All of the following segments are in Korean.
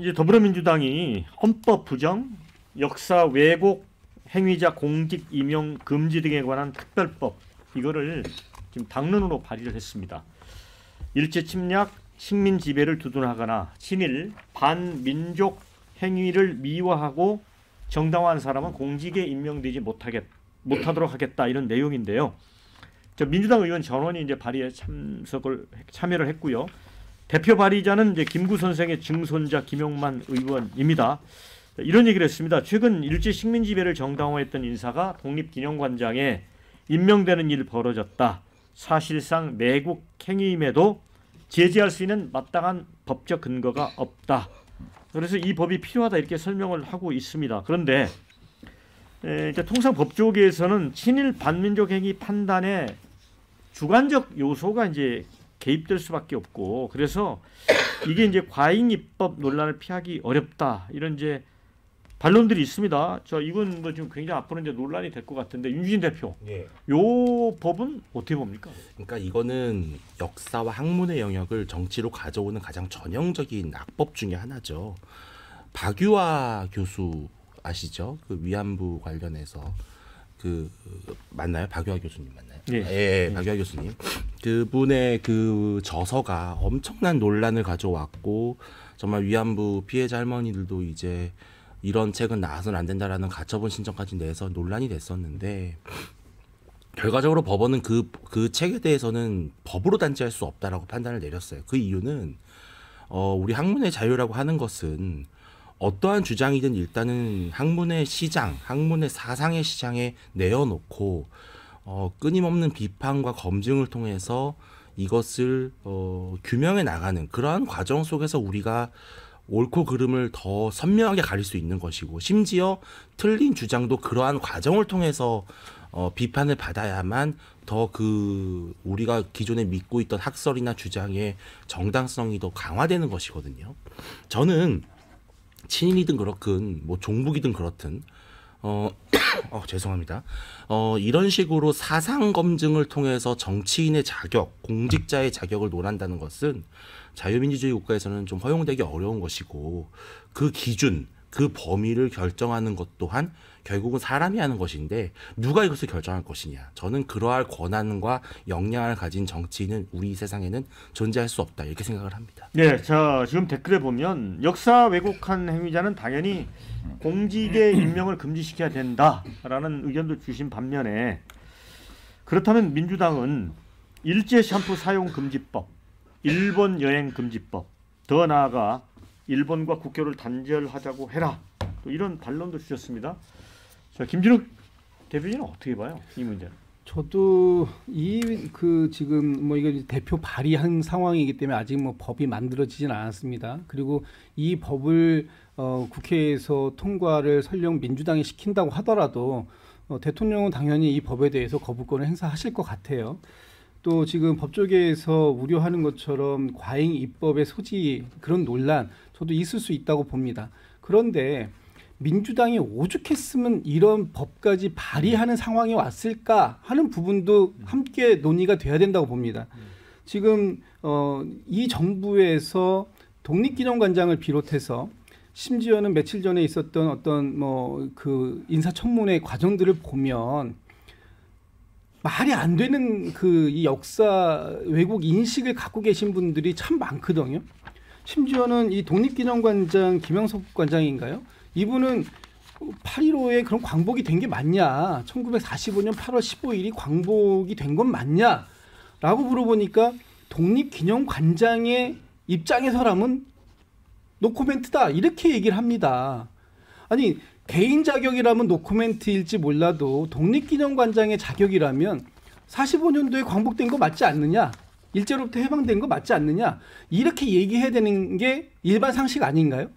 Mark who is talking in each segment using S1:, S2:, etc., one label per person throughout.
S1: 이제 더불어민주당이 헌법 부정, 역사 왜곡 행위자 공직 임용 금지 등에 관한 특별법 이거를 지금 당론으로 발의를 했습니다. 일제 침략, 식민 지배를 두둔하거나 친일, 반민족 행위를 미화하고 정당화한 사람은 공직에 임명되지 못하도록 하겠다 이런 내용인데요. 민주당 의원 전원이 이제 발의에 참여를 했고요. 대표 발의자는 이제 김구 선생의 증손자 김용만 의원입니다. 이런 얘기를 했습니다. 최근 일제 식민 지배를 정당화했던 인사가 독립기념관장에 임명되는 일이 벌어졌다. 사실상 매국 행위임에도 제재할 수 있는 마땅한 법적 근거가 없다. 그래서 이 법이 필요하다 이렇게 설명을 하고 있습니다. 그런데 이제 통상 법조계에서는 친일 반민족 행위 판단에 주관적 요소가 이제 개입될 수밖에 없고, 그래서 이게 이제 과잉 입법 논란을 피하기 어렵다 이런 이제 반론들이 있습니다. 이건 뭐 지금 굉장히 앞으로 이제 논란이 될 것 같은데 윤주진 대표,
S2: 예.
S1: 요 법은 어떻게 봅니까?
S2: 그러니까 이거는 역사와 학문의 영역을 정치로 가져오는 가장 전형적인 악법 중에 하나죠. 박유화 교수 아시죠? 그 위안부 관련해서 맞나요? 박유화 교수님 맞나요?
S1: 예.
S2: 예, 박유화 교수님. 그분의 그 저서가 엄청난 논란을 가져왔고, 정말 위안부 피해자 할머니들도 이제 이런 책은 나와서는 안 된다라는 가처분 신청까지 내서 논란이 됐었는데, 결과적으로 법원은 그 책에 대해서는 법으로 단죄할 수 없다라고 판단을 내렸어요. 그 이유는 우리 학문의 자유라고 하는 것은 어떠한 주장이든 일단은 학문의 시장, 학문의 사상의 시장에 내어놓고 끊임없는 비판과 검증을 통해서 이것을 규명해 나가는 그러한 과정 속에서 우리가 옳고 그름을 더 선명하게 가릴 수 있는 것이고, 심지어 틀린 주장도 그러한 과정을 통해서 비판을 받아야만 더 우리가 기존에 믿고 있던 학설이나 주장의 정당성이 더 강화되는 것이거든요. 저는 친일이든 그렇든 뭐 종북이든 그렇든 죄송합니다. 이런 식으로 사상 검증을 통해서 정치인의 자격, 공직자의 자격을 논한다는 것은 자유민주주의 국가에서는 좀 허용되기 어려운 것이고, 그 기준, 그 범위를 결정하는 것 또한 결국은 사람이 하는 것인데 누가 이것을 결정할 것이냐. 저는 그러할 권한과 역량을 가진 정치인은 우리 세상에는 존재할 수 없다 이렇게 생각을 합니다.
S1: 네, 지금 댓글에 보면 역사 왜곡한 행위자는 당연히 공직에 임명을 금지시켜야 된다라는 의견도 주신 반면에, 그렇다면 민주당은 일제 샴푸 사용 금지법, 일본 여행 금지법, 더 나아가 일본과 국교를 단절하자고 해라, 또 이런 반론도 주셨습니다. 김진욱 대표님은 어떻게 봐요, 이 문제는?
S3: 저도 지금 뭐 이거 대표 발의한 상황이기 때문에 아직 뭐 법이 만들어지진 않았습니다. 그리고 이 법을 국회에서 통과를 설령 민주당이 시킨다고 하더라도 대통령은 당연히 이 법에 대해서 거부권을 행사하실 것 같아요. 또 지금 법조계에서 우려하는 것처럼 과잉 입법의 소지, 그런 논란 저도 있을 수 있다고 봅니다. 그런데 민주당이 오죽했으면 이런 법까지 발의하는 상황이 왔을까 하는 부분도 함께 논의가 돼야 된다고 봅니다. 지금 이 정부에서 독립기념관장을 비롯해서 심지어는 며칠 전에 있었던 어떤 인사청문회 과정들을 보면 말이 안 되는 이 역사 왜곡 인식을 갖고 계신 분들이 참 많거든요. 심지어는 이 독립기념관장 김영석 관장인가요? 이분은 8.15에 그런 광복이 된 게 맞냐? 1945년 8월 15일이 광복이 된 건 맞냐? 라고 물어보니까 독립기념관장의 입장에서라면 노코멘트다 이렇게 얘기를 합니다. 아니, 개인 자격이라면 노코멘트일지 몰라도 독립기념관장의 자격이라면 45년도에 광복된 거 맞지 않느냐? 일제로부터 해방된 거 맞지 않느냐? 이렇게 얘기해야 되는 게 일반 상식 아닌가요?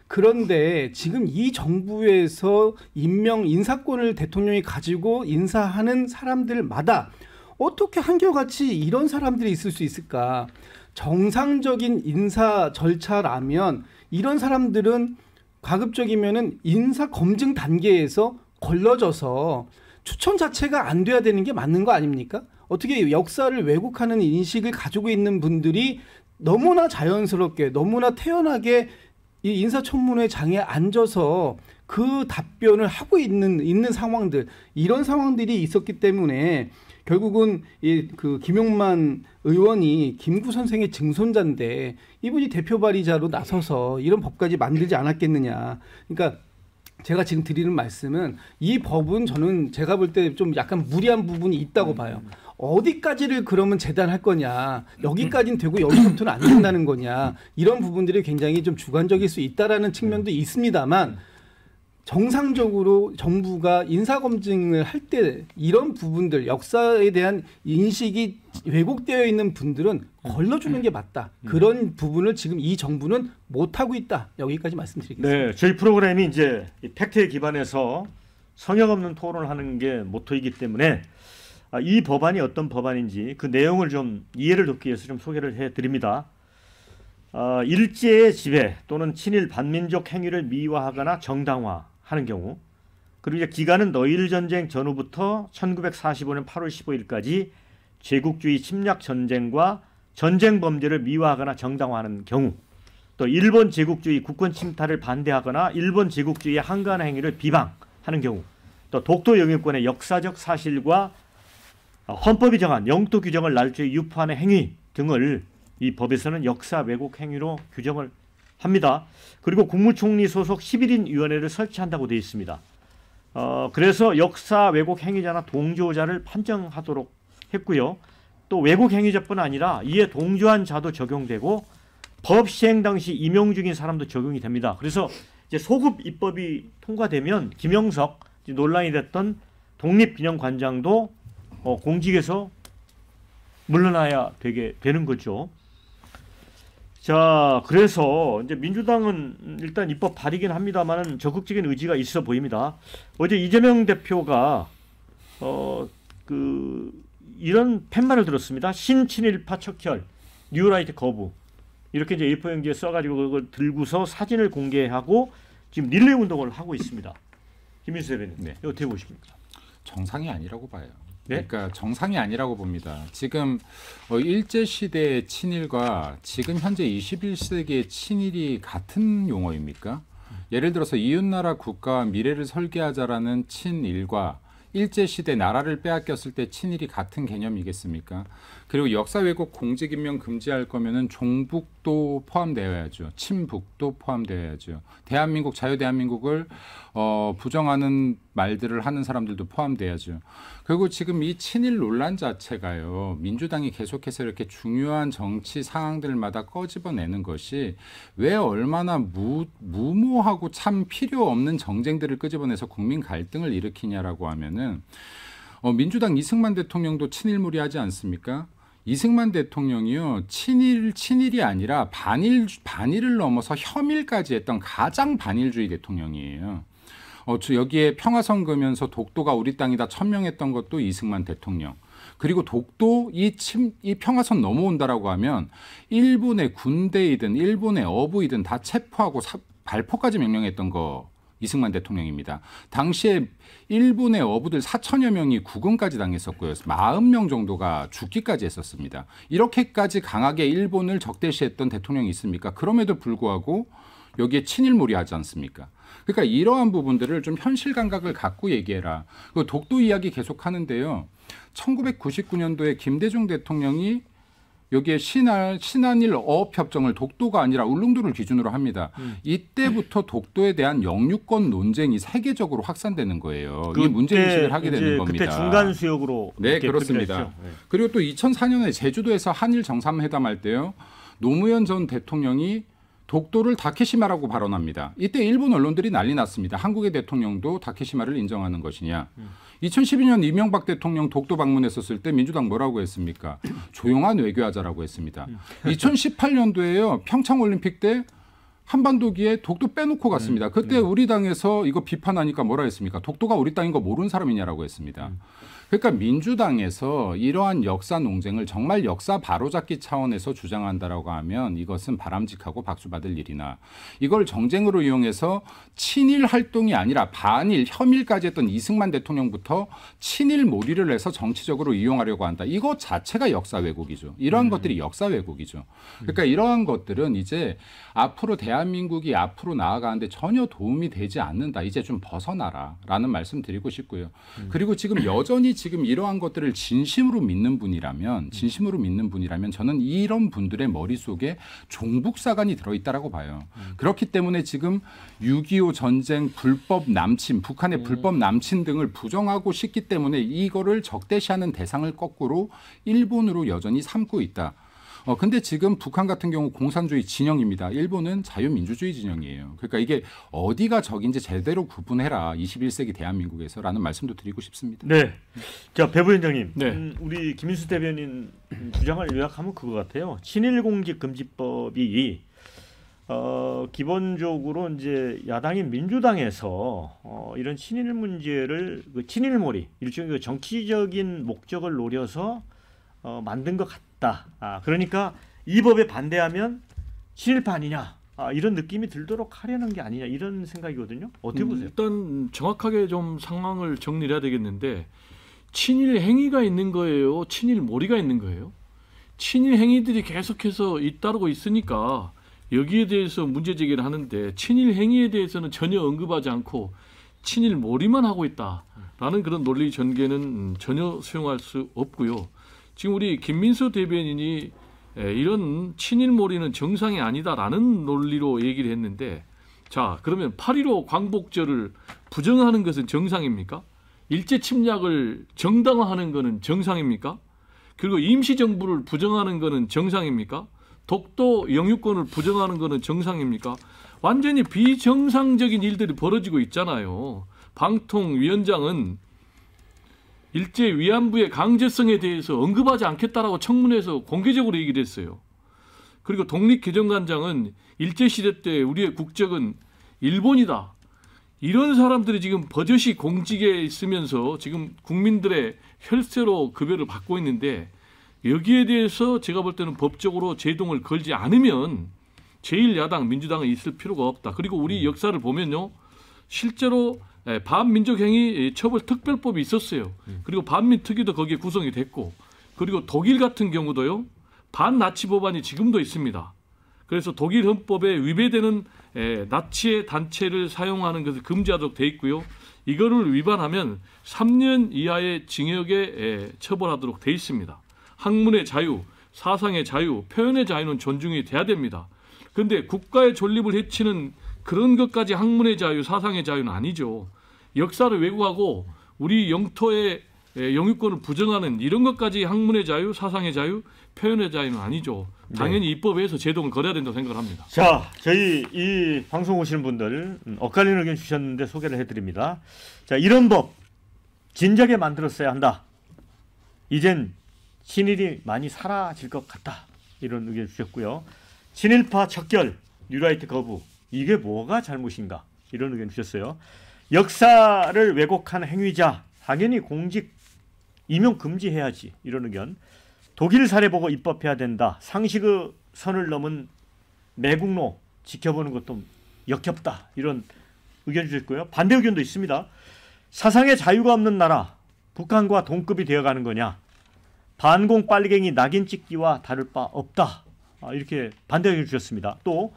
S3: 그런데 지금 이 정부에서 인사권을 대통령이 가지고 인사하는 사람들마다 어떻게 한결같이 이런 사람들이 있을 수 있을까? 정상적인 인사 절차라면 이런 사람들은 가급적이면은 인사 검증 단계에서 걸러져서 추천 자체가 안 돼야 되는 게 맞는 거 아닙니까? 어떻게 역사를 왜곡하는 인식을 가지고 있는 분들이 너무나 자연스럽게, 너무나 태연하게 이 인사청문회장에 앉아서 그 답변을 하고 있는 상황들, 이런 상황들이 있었기 때문에 결국은 그 김용만 의원이 김구 선생의 증손자인데 이분이 대표 발의자로 나서서 이런 법까지 만들지 않았겠느냐. 그러니까 제가 지금 드리는 말씀은 이 법은 저는 제가 볼 때 좀 약간 무리한 부분이 있다고 봐요. 어디까지를 그러면 재단할 거냐, 여기까지는 되고 여기서부터는 안 된다는 거냐, 이런 부분들이 굉장히 좀 주관적일 수 있다라는 측면도 있습니다만 정상적으로 정부가 인사검증을 할 때 이런 부분들, 역사에 대한 인식이 왜곡되어 있는 분들은 걸러주는 게 맞다. 그런 부분을 지금 이 정부는 못하고 있다. 여기까지 말씀드리겠습니다.
S1: 네, 저희 프로그램이 이제 이 팩트에 기반해서 성역 없는 토론을 하는 게 모토이기 때문에 이 법안이 어떤 법안인지 그 내용을 좀 이해를 돕기 위해서 좀 소개를 해드립니다. 일제의 지배 또는 친일 반민족 행위를 미화하거나 정당화하는 경우, 그리고 이제 기간은 너일 전쟁 전후부터 1945년 8월 15일까지 제국주의 침략 전쟁과 전쟁 범죄를 미화하거나 정당화하는 경우, 또 일본 제국주의 국권 침탈을 반대하거나 일본 제국주의의 한가한 행위를 비방하는 경우, 또 독도 영유권의 역사적 사실과 헌법이 정한 영토 규정을 날조히 유포하는 행위 등을 이 법에서는 역사 왜곡 행위로 규정을 합니다. 그리고 국무총리 소속 11인 위원회를 설치한다고 되어 있습니다. 그래서 역사 왜곡 행위자나 동조자를 판정하도록 했고요. 또 왜곡 행위자뿐 아니라 이에 동조한 자도 적용되고 법 시행 당시 임용 중인 사람도 적용이 됩니다. 그래서 이제 소급 입법이 통과되면 김영석 논란이 됐던 독립기념관장도 공직에서 물러나야 되는 거죠. 자, 그래서 이제 민주당은 일단 입법 발의긴 합니다만은 적극적인 의지가 있어 보입니다. 어제 이재명 대표가 이런 팻말을 들었습니다. 신친일파 척결, 뉴라이트 거부. 이렇게 이제 A4 용지에 써가지고 그걸 들고서 사진을 공개하고 지금 릴레이 운동을 하고 있습니다. 김민수 대변인,
S4: 네.
S1: 이거 어떻게 보십니까?
S4: 정상이 아니라고 봐요.
S1: 네?
S4: 그러니까 정상이 아니라고 봅니다. 지금 일제 시대의 친일과 지금 현재 21세기의 친일이 같은 용어입니까? 예를 들어서 이웃나라 국가와 미래를 설계하자라는 친일과 일제 시대 나라를 빼앗겼을 때 친일이 같은 개념이겠습니까? 그리고 역사 왜곡 공직 임명 금지할 거면은 종북도 포함되어야죠. 친북도 포함되어야죠. 대한민국 자유대한민국을 부정하는 말들을 하는 사람들도 포함돼야죠. 그리고 지금 이 친일 논란 자체가요. 민주당이 계속해서 이렇게 중요한 정치 상황들마다 꺼집어내는 것이 왜 얼마나 무모하고 참 필요 없는 정쟁들을 끄집어내서 국민 갈등을 일으키냐라고 하면은 민주당 이승만 대통령도 친일무리하지 않습니까? 이승만 대통령이요 친일이 아니라 반일을 넘어서 혐일까지 했던 가장 반일주의 대통령이에요. 여기에 평화선 그면서 독도가 우리 땅이다 천명했던 것도 이승만 대통령. 그리고 독도 이 평화선 넘어온다라고 하면 일본의 군대이든 일본의 어부이든 다 체포하고 발포까지 명령했던 거 이승만 대통령입니다. 당시에 일본의 어부들 4천여 명이 구금까지 당했었고요. 40명 정도가 죽기까지 했었습니다. 이렇게까지 강하게 일본을 적대시했던 대통령이 있습니까? 그럼에도 불구하고 여기에 친일무리하지 않습니까? 그러니까 이러한 부분들을 좀 현실 감각을 갖고 얘기해라. 그 독도 이야기 계속 하는데요. 1999년도에 김대중 대통령이 여기에 신한일 어업협정을 독도가 아니라 울릉도를 기준으로 합니다. 이때부터 독도에 대한 영유권 논쟁이 세계적으로 확산되는 거예요. 이 문제인식을 하게 되는 겁니다.
S1: 그때 중간 수역으로.
S4: 네, 그렇습니다.
S1: 네.
S4: 그리고 또 2004년에 제주도에서 한일 정상회담 할 때요. 노무현 전 대통령이 독도를 다케시마라고 발언합니다. 이때 일본 언론들이 난리 났습니다. 한국의 대통령도 다케시마를 인정하는 것이냐. 2012년 이명박 대통령 독도 방문했었을 때 민주당 뭐라고 했습니까? 조용한 외교하자라고 했습니다. 2018년도에요. 평창올림픽 때 한반도기에 독도 빼놓고 갔습니다. 그때 우리 당에서 이거 비판하니까 뭐라 했습니까? 독도가 우리 땅인 거 모르는 사람이냐라고 했습니다. 그러니까 민주당에서 이러한 역사 논쟁을 정말 역사 바로잡기 차원에서 주장한다라고 하면 이것은 바람직하고 박수받을 일이나 이걸 정쟁으로 이용해서 친일 활동이 아니라 반일, 혐일까지 했던 이승만 대통령부터 친일 몰이를 해서 정치적으로 이용하려고 한다. 이거 자체가 역사 왜곡이죠. 이러한 것들이 역사 왜곡이죠. 그러니까 이러한 것들은 이제 앞으로 대한민국이 앞으로 나아가는데 전혀 도움이 되지 않는다. 이제 좀 벗어나라라는 말씀 드리고 싶고요. 그리고 지금 여전히 지금 이러한 것들을 진심으로 믿는 분이라면 저는 이런 분들의 머릿속에 종북사관이 들어있다라고 봐요. 그렇기 때문에 지금 6.25 전쟁 불법 남침, 북한의 불법 남침 등을 부정하고 싶기 때문에 이거를 적대시하는 대상을 거꾸로 일본으로 여전히 삼고 있다. 근데 지금 북한 같은 경우 공산주의 진영입니다. 일본은 자유민주주의 진영이에요. 그러니까 이게 어디가 적인지 제대로 구분해라. 21세기 대한민국에서라는 말씀도 드리고 싶습니다.
S1: 네. 자, 배 부위원장님.
S5: 네.
S1: 우리 김인수 대변인 주장을 요약하면 그거 같아요. 친일공직금지법이 기본적으로 이제 야당인 민주당에서 이런 친일 문제를 친일몰이 일종의 정치적인 목적을 노려서 만든 것 같다. 그러니까 이 법에 반대하면 친일파 아니냐 이런 느낌이 들도록 하려는 게 아니냐 이런 생각이거든요. 어떻게 보세요?
S5: 일단 정확하게 좀 상황을 정리해야 되겠는데 친일 행위가 있는 거예요? 친일 몰이가 있는 거예요? 친일 행위들이 계속해서 잇따르고 있으니까 여기에 대해서 문제 제기를 하는데 친일 행위에 대해서는 전혀 언급하지 않고 친일 몰이만 하고 있다라는 그런 논리 전개는 전혀 수용할 수 없고요. 지금 우리 김민수 대변인이 이런 친일몰이는 정상이 아니다라는 논리로 얘기를 했는데 자 그러면 8.15 광복절을 부정하는 것은 정상입니까? 일제 침략을 정당화하는 것은 정상입니까? 그리고 임시정부를 부정하는 것은 정상입니까? 독도 영유권을 부정하는 것은 정상입니까? 완전히 비정상적인 일들이 벌어지고 있잖아요. 방통위원장은 일제 위안부의 강제성에 대해서 언급하지 않겠다라고 청문회에서 공개적으로 얘기를 했어요. 그리고 독립개정관장은 일제시대 때 우리의 국적은 일본이다. 이런 사람들이 지금 버젓이 공직에 있으면서 지금 국민들의 혈세로 급여를 받고 있는데 여기에 대해서 제가 볼 때는 법적으로 제동을 걸지 않으면 제1야당 민주당은 있을 필요가 없다. 그리고 우리 역사를 보면요. 실제로 반민족행위 처벌특별법이 있었어요. 그리고 반민특위도 거기에 구성이 됐고 그리고 독일 같은 경우도요. 반나치 법안이 지금도 있습니다. 그래서 독일 헌법에 위배되는 나치의 단체를 사용하는 것을 금지하도록 돼 있고요. 이거를 위반하면 3년 이하의 징역에 처벌하도록 돼 있습니다. 학문의 자유, 사상의 자유, 표현의 자유는 존중이 돼야 됩니다. 그런데 국가의 존립을 해치는 그런 것까지 학문의 자유, 사상의 자유는 아니죠. 역사를 왜곡하고 우리 영토의 영유권을 부정하는 이런 것까지 학문의 자유, 사상의 자유, 표현의 자유는 아니죠. 당연히 입법에서 제동을 걸어야 된다고 생각합니다.
S1: 자, 저희 이 방송 오시는 분들 엇갈리는 의견 주셨는데 소개를 해드립니다. 자, 이런 법 진작에 만들었어야 한다. 이젠 친일이 많이 사라질 것 같다. 이런 의견 주셨고요. 친일파 척결, 뉴라이트 거부. 이게 뭐가 잘못인가? 이런 의견 주셨어요. 역사를 왜곡한 행위자 당연히 공직 임용 금지해야지. 이런 의견. 독일 사례 보고 입법해야 된다. 상식의 선을 넘은 매국노 지켜보는 것도 역겹다. 이런 의견 주셨고요. 반대 의견도 있습니다. 사상의 자유가 없는 나라 북한과 동급이 되어가는 거냐. 반공 빨갱이 낙인 찍기와 다를 바 없다. 이렇게 반대 의견 주셨습니다. 또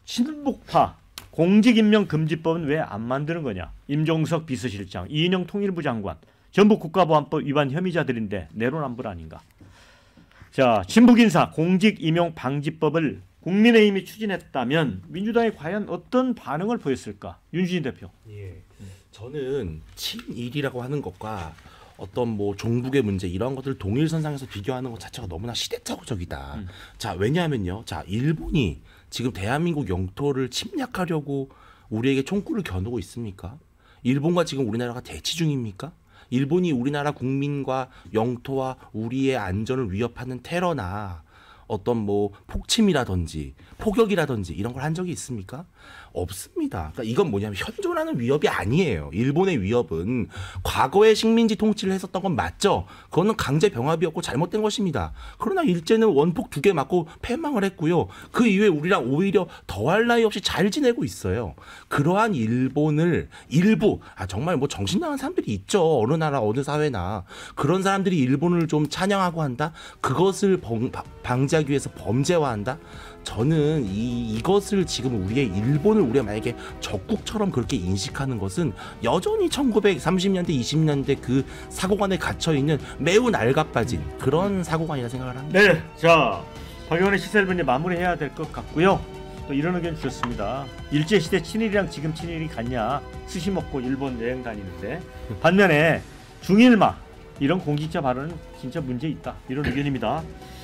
S1: 친북파 공직임명금지법은 왜 안 만드는 거냐. 임종석 비서실장, 이인영 통일부 장관 전부 국가보안법 위반 혐의자들인데 내로남불 아닌가. 자, 친북인사 공직임용방지법을 국민의힘이 추진했다면 민주당이 과연 어떤 반응을 보였을까? 윤주진 대표.
S2: 예, 저는 친일이라고 하는 것과 어떤 뭐 종북의 문제 이런 것들 동일선상에서 비교하는 것 자체가 너무나 시대착오적이다. 자, 왜냐하면요. 자, 일본이 지금 대한민국 영토를 침략하려고 우리에게 총구를 겨누고 있습니까? 일본과 지금 우리나라가 대치 중입니까? 일본이 우리나라 국민과 영토와 우리의 안전을 위협하는 테러나 어떤 뭐 폭침이라든지 폭격이라든지 이런 걸 한 적이 있습니까? 없습니다. 그러니까 이건 뭐냐면 현존하는 위협이 아니에요. 일본의 위협은 과거에 식민지 통치를 했었던 건 맞죠. 그거는 강제 병합이었고 잘못된 것입니다. 그러나 일제는 원폭 2개 맞고 패망을 했고요. 그 이후에 우리랑 오히려 더할 나위 없이 잘 지내고 있어요. 그러한 일본을 일부 정말 뭐 정신 나간 사람들이 있죠. 어느 나라 어느 사회나 그런 사람들이 일본을 좀 찬양하고 한다. 그것을 방지하기 위해서 범죄화한다. 저는 이것을 지금 우리의 일본을 우리가 만약에 적국처럼 그렇게 인식하는 것은 여전히 1930년대 20년대 그 사고관에 갇혀 있는 매우 낡아빠진 그런 사고관이라 생각을 합니다.
S1: 네, 자 박영원의 시사일본이 마무리해야 될 것 같고요. 또 이런 의견 주셨습니다. 일제시대 친일이랑 지금 친일이 같냐? 스시 먹고 일본 여행 다니는데 반면에 중일마 이런 공직자 발언은 진짜 문제 있다. 이런 의견입니다.